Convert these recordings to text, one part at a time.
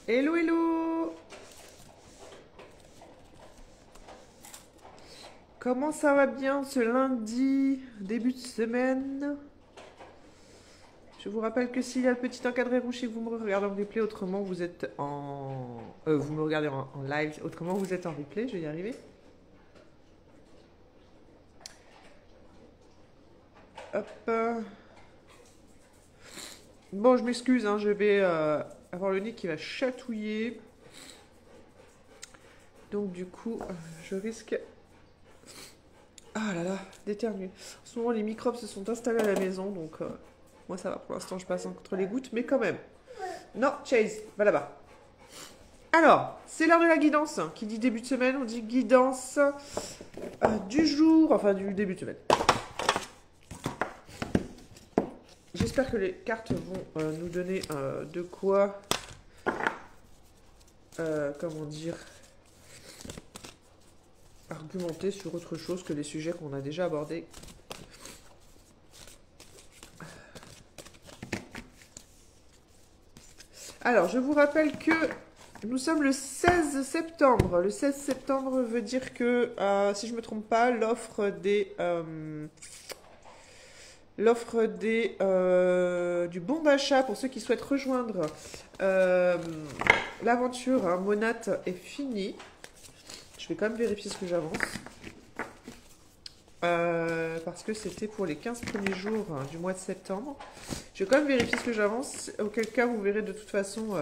Hello, hello! Comment ça va bien ce lundi, début de semaine? Je vous rappelle que s'il y a le petit encadré rouge et que vous me regardez en replay, autrement vous êtes en... vous me regardez en live, autrement vous êtes en replay, je vais y arriver. Hop. Bon, je m'excuse, hein, je vais avoir le nez qui va chatouiller. Donc du coup, je risque... Ah là là, d'éternuer. En ce moment, les microbes se sont installés à la maison, donc moi ça va pour l'instant, je passe entre les gouttes, mais quand même. Non, Chase, va là-bas. Alors, c'est l'heure de la guidance. Qui dit début de semaine, on dit guidance du jour, enfin du début de semaine. J'espère que les cartes vont nous donner de quoi, comment dire, argumenter sur autre chose que les sujets qu'on a déjà abordés. Alors, je vous rappelle que nous sommes le 16 septembre. Le 16 septembre veut dire que, si je ne me trompe pas, du bon d'achat pour ceux qui souhaitent rejoindre l'aventure Monat est finie. Je vais quand même vérifier ce que j'avance. Parce que c'était pour les 15 premiers jours du mois de septembre. Je vais quand même vérifier ce que j'avance. Auquel cas, vous verrez de toute façon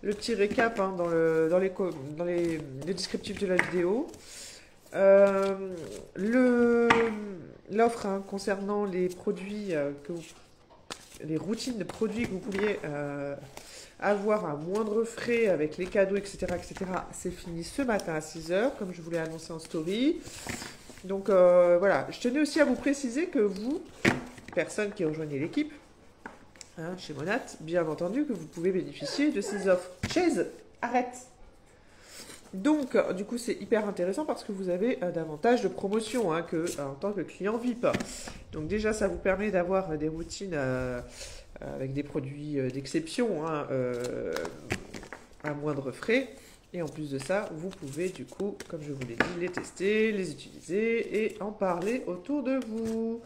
le petit récap dans les descriptifs de la vidéo. L'offre concernant les produits, les routines de produits que vous pouviez avoir à moindre frais avec les cadeaux, etc., c'est fini ce matin à 6 h, comme je vous l'ai annoncé en story. Donc voilà, je tenais aussi à vous préciser que vous, personne qui rejoignez l'équipe, chez Monat, bien entendu que vous pouvez bénéficier de ces offres. Chase, arrête! Donc, du coup, c'est hyper intéressant parce que vous avez davantage de promotions en tant que client VIP. Donc déjà, ça vous permet d'avoir des routines avec des produits d'exception à moindre frais. Et en plus de ça, vous pouvez du coup, comme je vous l'ai dit, les tester, les utiliser et en parler autour de vous.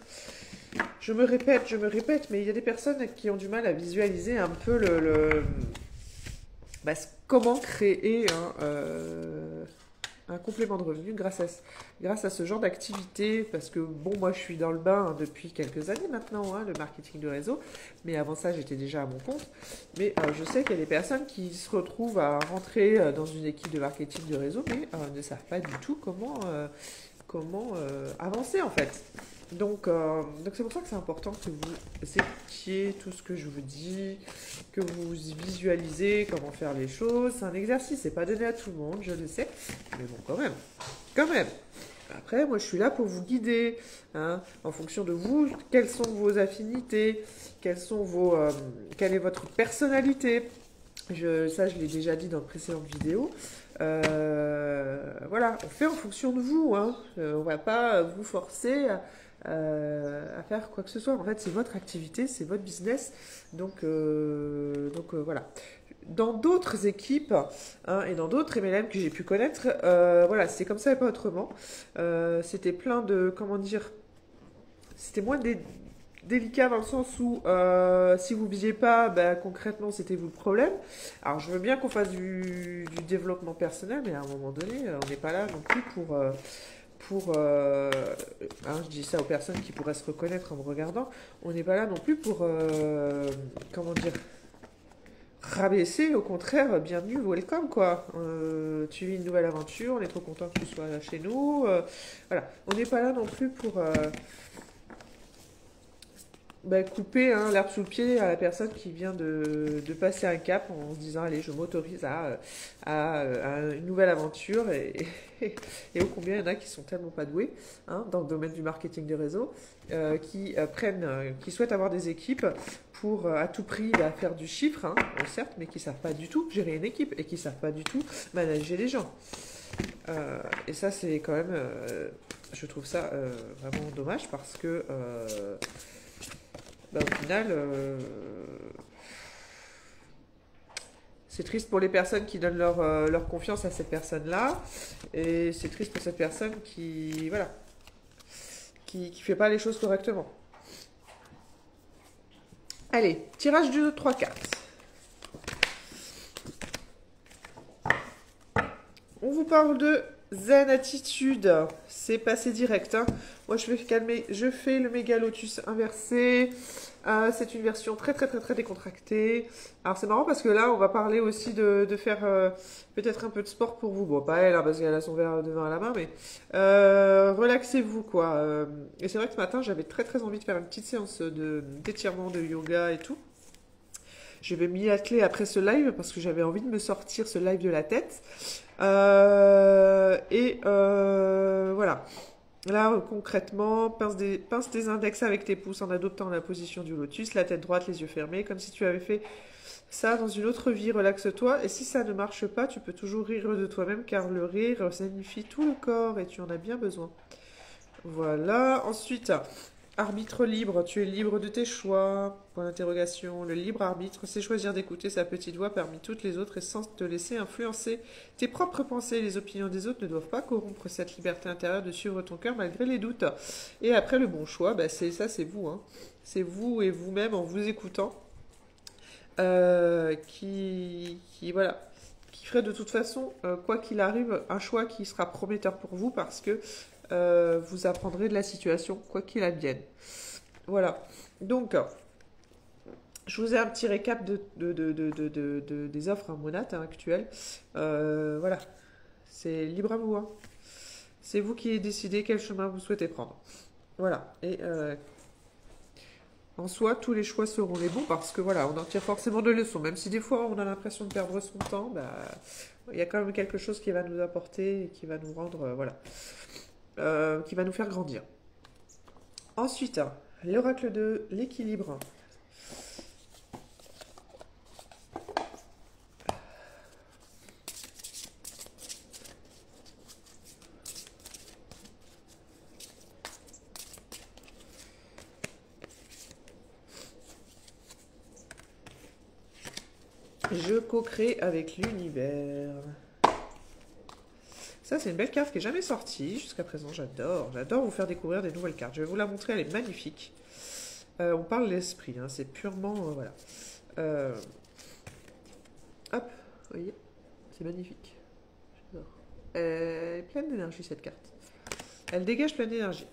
Je me répète, mais il y a des personnes qui ont du mal à visualiser un peu comment créer un complément de revenu grâce à ce genre d'activité. Parce que, bon, moi, je suis dans le bain depuis quelques années maintenant, le marketing de réseau. Mais avant ça, j'étais déjà à mon compte. Mais je sais qu'il y a des personnes qui se retrouvent à rentrer dans une équipe de marketing de réseau, mais ne savent pas du tout comment avancer, en fait. Donc c'est pour ça que c'est important que vous écoutiez tout ce que je vous dis, que vous visualisez comment faire les choses. C'est un exercice, c'est pas donné à tout le monde, je le sais, mais bon, quand même, quand même. Après, moi, je suis là pour vous guider, en fonction de vous, quelles sont vos affinités, quelle est votre personnalité. Ça, je l'ai déjà dit dans de précédentes vidéos. Voilà, on fait en fonction de vous. On va pas vous forcer à faire quoi que ce soit. En fait, c'est votre activité, c'est votre business. Donc voilà. Dans d'autres équipes et dans d'autres MLM que j'ai pu connaître, voilà, c'est comme ça et pas autrement. C'était plein de, comment dire, c'était moins délicat dans le sens où si vous ne visiez pas, concrètement, c'était vous le problème. Alors, je veux bien qu'on fasse du développement personnel, mais à un moment donné, on n'est pas là non plus je dis ça aux personnes qui pourraient se reconnaître en me regardant, on n'est pas là non plus pour, comment dire, rabaisser, au contraire, bienvenue, welcome, quoi. Tu vis une nouvelle aventure, on est trop content que tu sois là chez nous. Voilà, on n'est pas là non plus pour... couper l'herbe sous le pied à la personne qui vient de passer un cap en se disant allez, je m'autorise à une nouvelle aventure et ô combien il y en a qui sont tellement pas doués dans le domaine du marketing de réseau, qui souhaitent avoir des équipes pour à tout prix faire du chiffre, certes, mais qui savent pas du tout gérer une équipe et qui savent pas du tout manager les gens. Et ça, c'est quand même, je trouve ça vraiment dommage parce que au final, C'est triste pour les personnes qui donnent leur confiance à cette personne-là. Et c'est triste pour cette personne qui, voilà, qui fait pas les choses correctement. Allez, tirage de 3 cartes. On vous parle de zen attitude. C'est passé direct, hein. Moi, je fais le méga lotus inversé. C'est une version très, très, très, très décontractée. Alors, c'est marrant parce que là, on va parler aussi de faire peut-être un peu de sport pour vous. Bon, pas elle, hein, parce qu'elle a son verre de vin à la main, mais relaxez-vous, quoi. Et c'est vrai que ce matin, j'avais très, très envie de faire une petite séance d'étirement, de yoga et tout. Je vais m'y atteler après ce live parce que j'avais envie de me sortir ce live de la tête. Voilà. Là, concrètement, pince des index avec tes pouces en adoptant la position du lotus, la tête droite, les yeux fermés, comme si tu avais fait ça dans une autre vie. Relaxe-toi. Et si ça ne marche pas, tu peux toujours rire de toi-même car le rire signifie tout le corps et tu en as bien besoin. Voilà. Ensuite, arbitre libre, tu es libre de tes choix. Point d'interrogation. Le libre arbitre, c'est choisir d'écouter sa petite voix parmi toutes les autres et sans te laisser influencer. Tes propres pensées et les opinions des autres ne doivent pas corrompre cette liberté intérieure de suivre ton cœur malgré les doutes. Et après, le bon choix, bah, c'est vous. Hein. C'est vous et vous-même en vous écoutant voilà, qui ferait de toute façon, quoi qu'il arrive, un choix qui sera prometteur pour vous parce que vous apprendrez de la situation, quoi qu'il advienne. Voilà. Donc, je vous ai un petit récap des offres hein, Monat hein, actuelles. Voilà. C'est libre à vous. Hein. C'est vous qui décidez quel chemin vous souhaitez prendre. Voilà. Et en soi, tous les choix seront les bons parce que voilà, on en tire forcément de leçons. Même si des fois on a l'impression de perdre son temps, bah, il y a quand même quelque chose qui va nous apporter et qui va nous rendre, voilà, qui va nous faire grandir. Ensuite, l'oracle de l'équilibre. Je co-crée avec l'univers. Ça, c'est une belle carte qui n'est jamais sortie jusqu'à présent. J'adore. J'adore vous faire découvrir des nouvelles cartes. Je vais vous la montrer, elle est magnifique. On parle de l'esprit, hein, c'est purement... voilà. Hop, vous voyez, c'est magnifique. J'adore. Elle est pleine d'énergie, cette carte. Elle dégage plein d'énergie.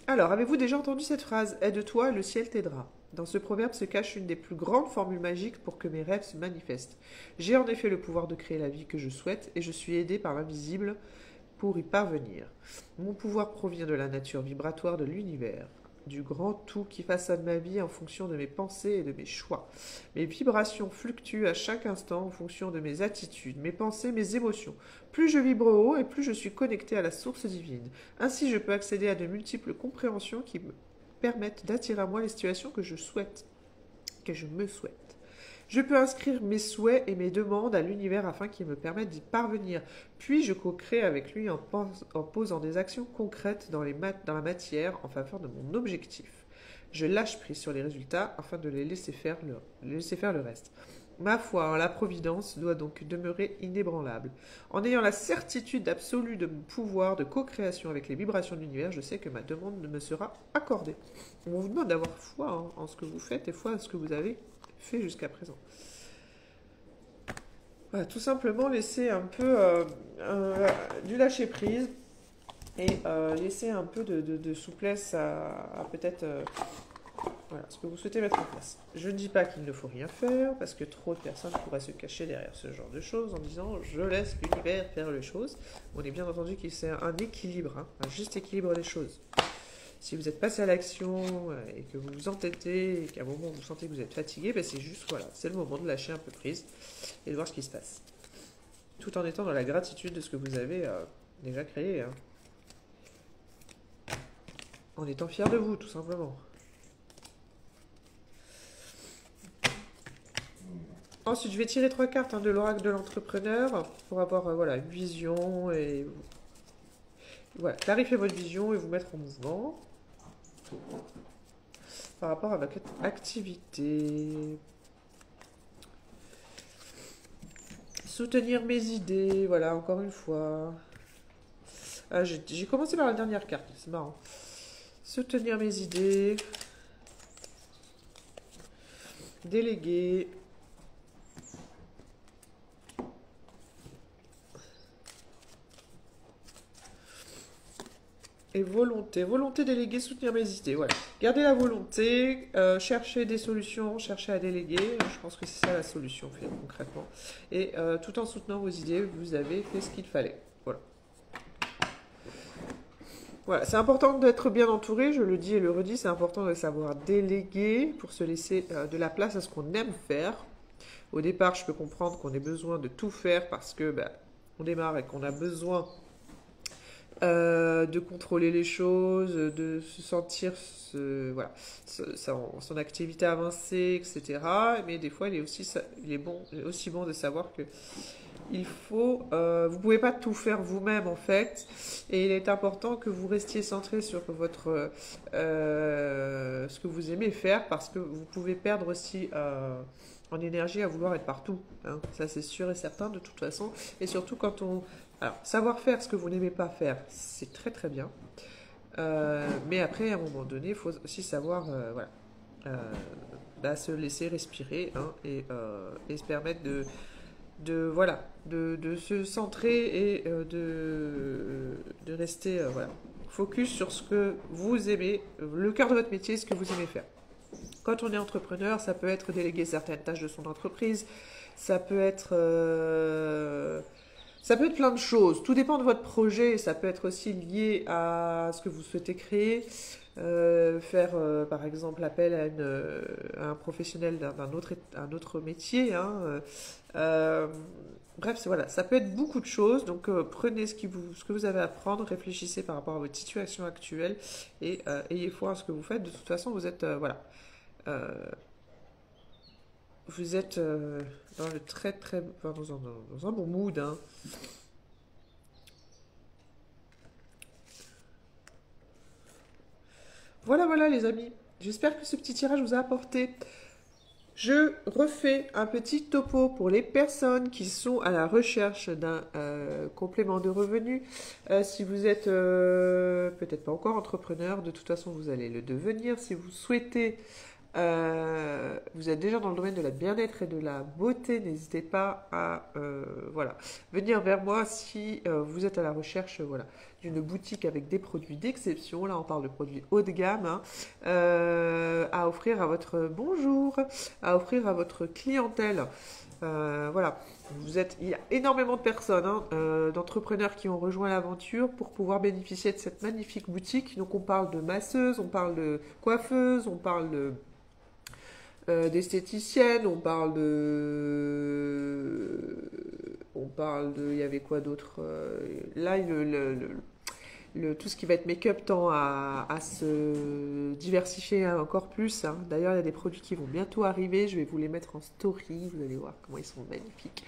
Alors, avez-vous déjà entendu cette phrase? Aide-toi, le ciel t'aidera. Dans ce proverbe se cache une des plus grandes formules magiques pour que mes rêves se manifestent. J'ai en effet le pouvoir de créer la vie que je souhaite et je suis aidé par l'invisible pour y parvenir. Mon pouvoir provient de la nature vibratoire de l'univers, du grand tout qui façonne ma vie en fonction de mes pensées et de mes choix. Mes vibrations fluctuent à chaque instant en fonction de mes attitudes, mes pensées, mes émotions. Plus je vibre haut et plus je suis connecté à la source divine. Ainsi, je peux accéder à de multiples compréhensions qui me permettent d'attirer à moi les situations que je souhaite, que je me souhaite. Je peux inscrire mes souhaits et mes demandes à l'univers afin qu'il me permette d'y parvenir. Puis je co-crée avec lui en posant des actions concrètes dans la matière en faveur de mon objectif. Je lâche prise sur les résultats afin de les laisser faire le reste. Ma foi en la providence doit donc demeurer inébranlable. En ayant la certitude absolue de mon pouvoir de co-création avec les vibrations de l'univers, je sais que ma demande me sera accordée. On vous demande d'avoir foi hein, en ce que vous faites et foi en ce que vous avez fait jusqu'à présent. Voilà, tout simplement laisser un peu du lâcher prise et laisser un peu de souplesse à peut-être voilà, ce que vous souhaitez mettre en place. Je ne dis pas qu'il ne faut rien faire parce que trop de personnes pourraient se cacher derrière ce genre de choses en disant je laisse l'univers faire les choses. On est bien entendu qu'il c'est un équilibre, hein, un juste équilibre des choses. Si vous êtes passé à l'action et que vous vous entêtez et qu'à un moment vous sentez que vous êtes fatigué, ben c'est juste, voilà, c'est le moment de lâcher un peu prise et de voir ce qui se passe. Tout en étant dans la gratitude de ce que vous avez déjà créé. Hein. En étant fier de vous, tout simplement. Ensuite, je vais tirer 3 cartes hein, de l'oracle de l'entrepreneur pour avoir voilà, une vision et voilà, clarifier votre vision et vous mettre en mouvement. Par rapport à votre activité. Soutenir mes idées, voilà, encore une fois. Ah, j'ai commencé par la dernière carte, c'est marrant. Soutenir mes idées. Déléguer. Et volonté. Volonté déléguer, soutenir mes idées. Voilà. Gardez la volonté, chercher des solutions, chercher à déléguer. Je pense que c'est ça la solution, concrètement. Et tout en soutenant vos idées, vous avez fait ce qu'il fallait. Voilà. Voilà, c'est important d'être bien entouré, je le dis et le redis, c'est important de savoir déléguer pour se laisser de la place à ce qu'on aime faire. Au départ, je peux comprendre qu'on ait besoin de tout faire parce que on démarre et qu'on a besoin de contrôler les choses, de se sentir voilà, son activité avancée, etc. Mais des fois, il est aussi bon de savoir que vous pouvez pas tout faire vous-même en fait, et il est important que vous restiez centré sur ce que vous aimez faire, parce que vous pouvez perdre aussi en énergie à vouloir être partout, hein. Ça c'est sûr et certain de toute façon, et surtout alors savoir faire ce que vous n'aimez pas faire, c'est très très bien, mais après à un moment donné, il faut aussi savoir voilà, se laisser respirer, hein, et se permettre voilà, de se centrer et de rester voilà, focus sur ce que vous aimez, le cœur de votre métier, ce que vous aimez faire. Quand on est entrepreneur, ça peut être déléguer certaines tâches de son entreprise, ça peut être plein de choses. Tout dépend de votre projet. Ça peut être aussi lié à ce que vous souhaitez créer. Faire par exemple appel à un professionnel un autre métier, hein. Bref, voilà, ça peut être beaucoup de choses. Donc prenez ce que vous avez à prendre, réfléchissez par rapport à votre situation actuelle et ayez foi en ce que vous faites. De toute façon, vous êtes voilà, euh, vous êtes dans le enfin, dans un bon mood, hein. Voilà, voilà les amis. J'espère que ce petit tirage vous a apporté. Je refais un petit topo pour les personnes qui sont à la recherche d'un complément de revenu. Si vous êtes peut-être pas encore entrepreneur, de toute façon vous allez le devenir. Si vous souhaitez, vous êtes déjà dans le domaine de la bien-être et de la beauté, n'hésitez pas à voilà, venir vers moi si vous êtes à la recherche voilà, d'une boutique avec des produits d'exception. Là on parle de produits haut de gamme, hein, à offrir à votre à offrir à votre clientèle. Voilà, il y a énormément de personnes, hein, d'entrepreneurs qui ont rejoint l'aventure pour pouvoir bénéficier de cette magnifique boutique. Donc on parle de masseuses, on parle de coiffeuses, on parle d'esthéticienne, il y avait quoi d'autre, là tout ce qui va être make-up tend à se diversifier encore plus, hein. D'ailleurs, il y a des produits qui vont bientôt arriver. Je vais vous les mettre en story. Vous allez voir comment ils sont magnifiques.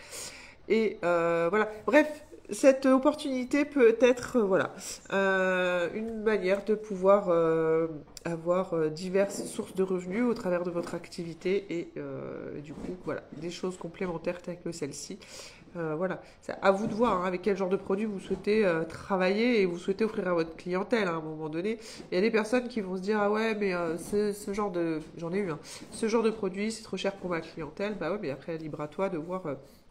Et voilà. Bref, cette opportunité peut être voilà, une manière de pouvoir avoir diverses sources de revenus au travers de votre activité et du coup, voilà, des choses complémentaires telles que celle-ci. Voilà, c'est à vous de voir, hein, avec quel genre de produit vous souhaitez travailler et vous souhaitez offrir à votre clientèle, hein, à un moment donné. Il y a des personnes qui vont se dire ah ouais mais ce genre de j'en ai eu, hein, ce genre de produit c'est trop cher pour ma clientèle. Bah ouais, mais après libre à toi de voir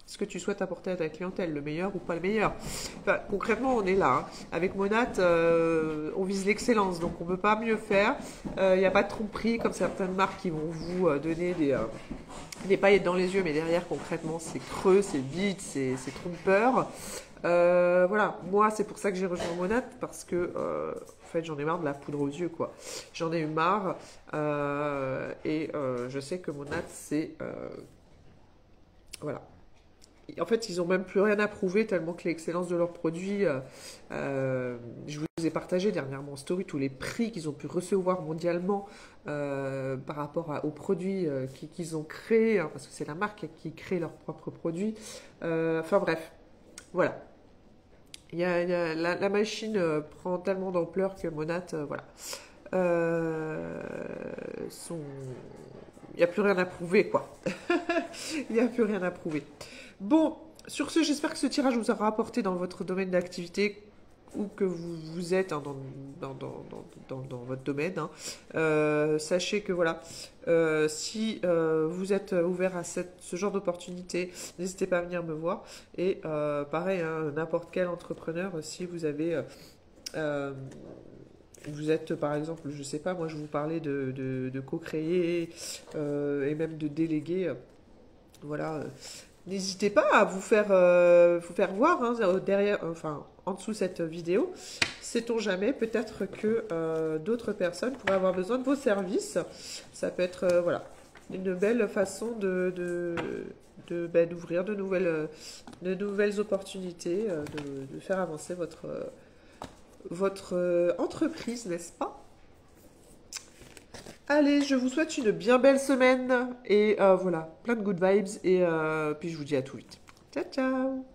ce que tu souhaites apporter à ta clientèle, le meilleur ou pas le meilleur. Enfin, concrètement, on est là, hein. Avec Monat, on vise l'excellence, donc on ne peut pas mieux faire. Il n'y a pas de tromperie comme certaines marques qui vont vous donner des paillettes dans les yeux, mais derrière, concrètement, c'est creux, c'est vide, c'est trompeur. Voilà, moi, c'est pour ça que j'ai rejoint Monat, parce que, en fait, j'en ai marre de la poudre aux yeux, quoi. J'en ai eu marre, et je sais que Monat, c'est... voilà. En fait, ils n'ont même plus rien à prouver tellement que l'excellence de leurs produits. Je vous ai partagé dernièrement en story tous les prix qu'ils ont pu recevoir mondialement par rapport aux produits qu'ils ont créés, hein, parce que c'est la marque qui crée leurs propres produits. Enfin bref, voilà. La machine prend tellement d'ampleur que Monat, voilà. Son... Il n'y a plus rien à prouver, quoi. Il n'y a plus rien à prouver. Bon, Sur ce, j'espère que ce tirage vous aura apporté dans votre domaine d'activité où que vous êtes hein, dans votre domaine. Hein. Sachez que voilà, si vous êtes ouvert à ce genre d'opportunité, n'hésitez pas à venir me voir. Et pareil, hein, n'importe quel entrepreneur, si vous avez... vous êtes par exemple, je sais pas, moi je vous parlais de co-créer et même de déléguer. Voilà, n'hésitez pas à vous faire voir hein, derrière, enfin, en dessous de cette vidéo. Sait-on jamais, peut-être que d'autres personnes pourraient avoir besoin de vos services. Ça peut être, voilà, une belle façon d'ouvrir de nouvelles opportunités, de faire avancer votre entreprise, n'est-ce pas? Allez, je vous souhaite une bien belle semaine et voilà, plein de good vibes et puis je vous dis à tout vite. Ciao ciao!